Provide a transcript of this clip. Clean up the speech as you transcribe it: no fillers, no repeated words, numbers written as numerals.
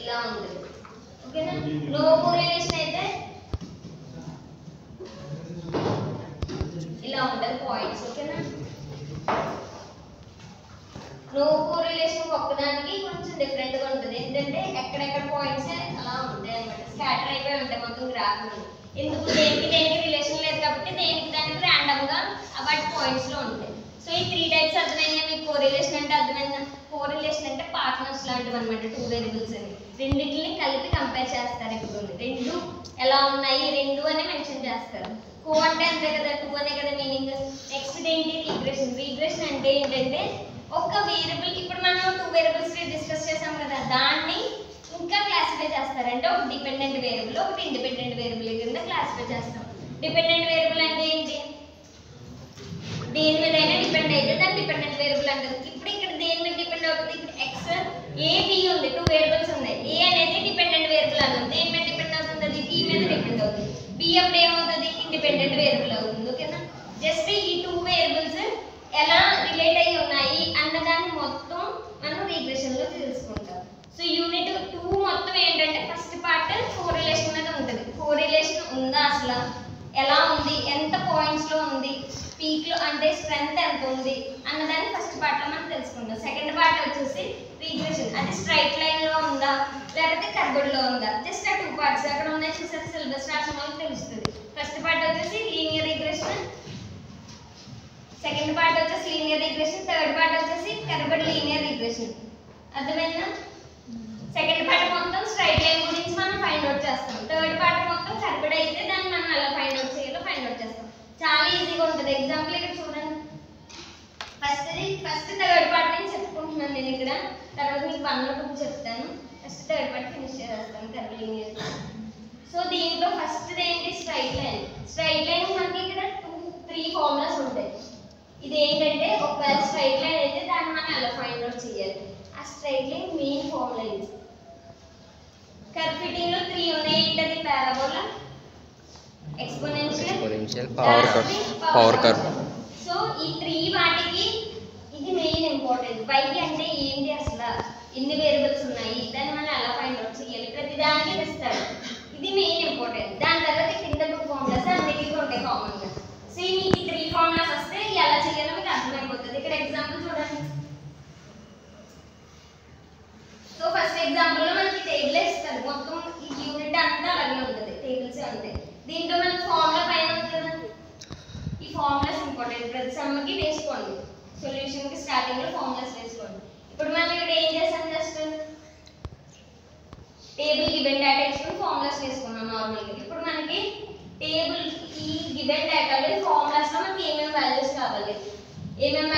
ఇలా ఉంటుంది. ఓకేనా? నో కోరిలేషన్ అయితే ఇలా ఉంటుంది పాయింట్స్. ఓకేనా? నో కోరిలేషన్ ఒక్కదానికి కొంచెం డిఫరెంట్ గా ఉంటుంది. ఏంటంటే ఎక్కడెక్కడ పాయింట్స్ అలా ఉంటాయి అన్నమాట, స్కాటర్ అయిపోయి ఉంటాయి మొత్తం గ్రాఫ్ లో. ఎందుకు దేనికి దేనికి రిలేషన్ లేదు కాబట్టి దేనికి దానికి ర్యాండమ్ గా వాటి పాయింట్స్ లో ఉంటాయి. సో ఈ 3 టైప్స్ అర్థమైందా మీకు? కోరిలేషన్ అంటే అర్థమైందా? కోరిలేషన్ అంటే పార్ట్నర్స్ లాంటివి అనమాట, 2 వేరియబుల్స్ అని రెండింటిని కలిపి కంపేర్ చేస్తారు. ఇప్పుడు రెండు ఎలా ఉన్నాయి రెండు అని మెన్షన్ చేస్తారు. కో అంటే అంతే కదా, 2 అనే కదా మీనింగ్. నెక్స్ట్ ఏంటి? రిగ్రెషన్. రిగ్రెషన్ అంటే ఏంటంటే ఒక వేరియబుల్, ఇప్పుడు మనం 2 వేరియబుల్స్ డిస్కస్ చేసాం కదా, దాన్ని ఇంకా క్లాసిఫై చేస్తారు. అంటే ఒక డిపెండెంట్ వేరియబుల్ ఒకటి ఇండిపెండెంట్ వేరియబుల్ కింద క్లాసిఫై చేస్తాం. డిపెండెంట్ వేరియబుల్ అంటే ఏంటి? దేని మీద అయినా డిపెండ్ అయితే దాన్ని డిపెండెంట్ వేరియబుల్ అంటారు. ఇప్పుడు ఇక్కడ దేని మీద డిపెండ్ అవుతుంది? ఇప్పుడు ఎక్స్ ఏ బి ఉంది, 2 వేరియబుల్స్ ఉన్నాయి. ఏ అనేది డిపెండెంట్ వేరియబుల్ అవుతుంది. దేని మీద డిపెండ్ అవుతుంది? అది బి మీద డిపెండ్ అవుతుంది. బి అప్పుడు ఏమవుతుంది? ఇండిపెండెంట్ వేరియబుల్ అవుతుంది. ఓకేనా? జస్ట్ ఈ 2 వేరియబుల్స్ ఎలా రిలేట్ అయ్యి ఉన్నాయి అన్నదాన్ని మొత్తం మనం రిగ్రెషన్ లో తెలుసుకుంటాం. సో యూనిట్ 2 మొత్తం ఏంటంటే ఫస్ట్ పార్ట్ కోరిలేషన్ మీద ఉంటుంది. కోరిలేషన్ ఉందా, అసలు ఎలా ఉంది, ఎంత పాయింట్స్ లో ఉంది, పీక్ లో అంటే స్ట్రెంగ్త్ ఎంత ఉంది అన్నదాన్ని ఫస్ట్ పార్ట్ లో మనం తెలుసుకుంటాం. సెకండ్ పార్ట్ వచ్చేసి రిగ్రెషన్, అది స్ట్రైట్ లైన్ లో ఉందా లేకపోతే కర్వ్డ్ లో ఉందా. జస్ట్ ఆ 2 పార్ట్స్ అక్కడ ఉన్నాయి చూసారు, సిలబస్ రాసిన వాళ్ళకి తెలుస్తుంది. ఫస్ట్ పార్ట్ వచ్చేసి లీనియర్ రిగ్రెషన్, సెకండ్ పార్ట్ వచ్చేసి లీనియర్ రిగ్రెషన్, థర్డ్ పార్ట్ వచ్చేసి కర్వ్డ్ లీనియర్ రిగ్రెషన్. అర్థమైందా? సెకండ్ పార్ట్ మొత్తం స్ట్రైట్ లైన్ గురించి మనం ఫైండ్ అవుట్ చేస్తాం. థర్డ్ పార్ట్ మొత్తం కర్వ్డ్ అయితే దాన్ని మనం ఎలా ఫైండ్ అవుట్ చేయాలో ఫైండ్ అవుట్ చేస్తాం. చాలా ఈజీగా ఉంటుంది. ఎగ్జాంపుల్ ఇక్కడ చూడండి. ఫస్ట్ థర్డ్ పార్ట్ నేను చెప్పుకుంటున్నాను నేను ఇక్కడ, తర్వాత మీకు 1 2 చెప్తాను. ఫస్ట్ థర్డ్ పార్ట్ ఫినిష్ చేస్తాను కర్వ్డ్ లీనియర్. సో దీంట్లో ఫస్ట్ ఏంటి? Straight line. స్ట్రైట్ లైన్ మనకి ఇక్కడ 2 3 ఫార్ములాస్ ఉంటాయి. ఇది ఏంటంటే ఒకవేళ స్ట్రైట్ లైన్ అయితే దాన్ని మనం ఎలా ఫైండ్ అవుట్ చేయాలి, ఆ స్ట్రైట్ లైన్ మెయిన్ ఫార్ములా ఇది. కర్వ్ ఫిట్టింగ్ లో 3 ఉన్నాయి. ఏంటది? Parabola, exponential, power curve. So ఈ 3 వాటికి ఇది మెయిన్ ఇంపార్టెంట్. y అంటే ఏంటి, అసలు ఎన్ని వేరియబుల్స్ ఉన్నాయి, దాన్ని మనం ఎలా ఫైండ్ అవుట్ చేయాలి, ప్రతి దానికి ఇస్తాడు. ఇది మెయిన్ ఇంపార్టెంట్. దాని తర్వాత కింద 2 ఫార్ములాస్ అన్నిటికీ ఉంటాయి కామన్ గా. సో మీకు 3 ఫార్ములాస్ వస్తే ఎలా చేయాలో మీకు అర్థమైపోతుంది. ఇక్కడ ఎగ్జాంపుల్ చూడండి. సో ఫస్ట్ ఎగ్జాంపుల్ లో మనకి టేబుల్ ఇస్తారు. మొత్తం ఈ యూనిట్ అంతా అలాగే ఉంటుంది, టేబుల్స్ ఉంటాయి. దీంట్లో మనకి ఫార్ములా పైన ఉంది కదా, ఈ ఫార్ములాస్ ఇంపార్టెంట్. ప్రతి సమ్కి వేసుకోండి, సొల్యూషన్ కి స్టార్టింగ్ లో ఫార్ములాస్ వేసుకోండి. ఇప్పుడు మనం ఇక్కడ ఏం చేసాం? జస్ట్ టేబుల్ గివెన్ డేటా ఇచ్చుకొని ఫార్ములాస్ వేసుకున్నాం నార్మల్ గా. ఇప్పుడు మనకి టేబుల్ ఈ గివెన్ డేటాలో ఫార్ములాస్ లో మనకి ఏమేమి వాల్యూస్ కావాలి, ఏమేమి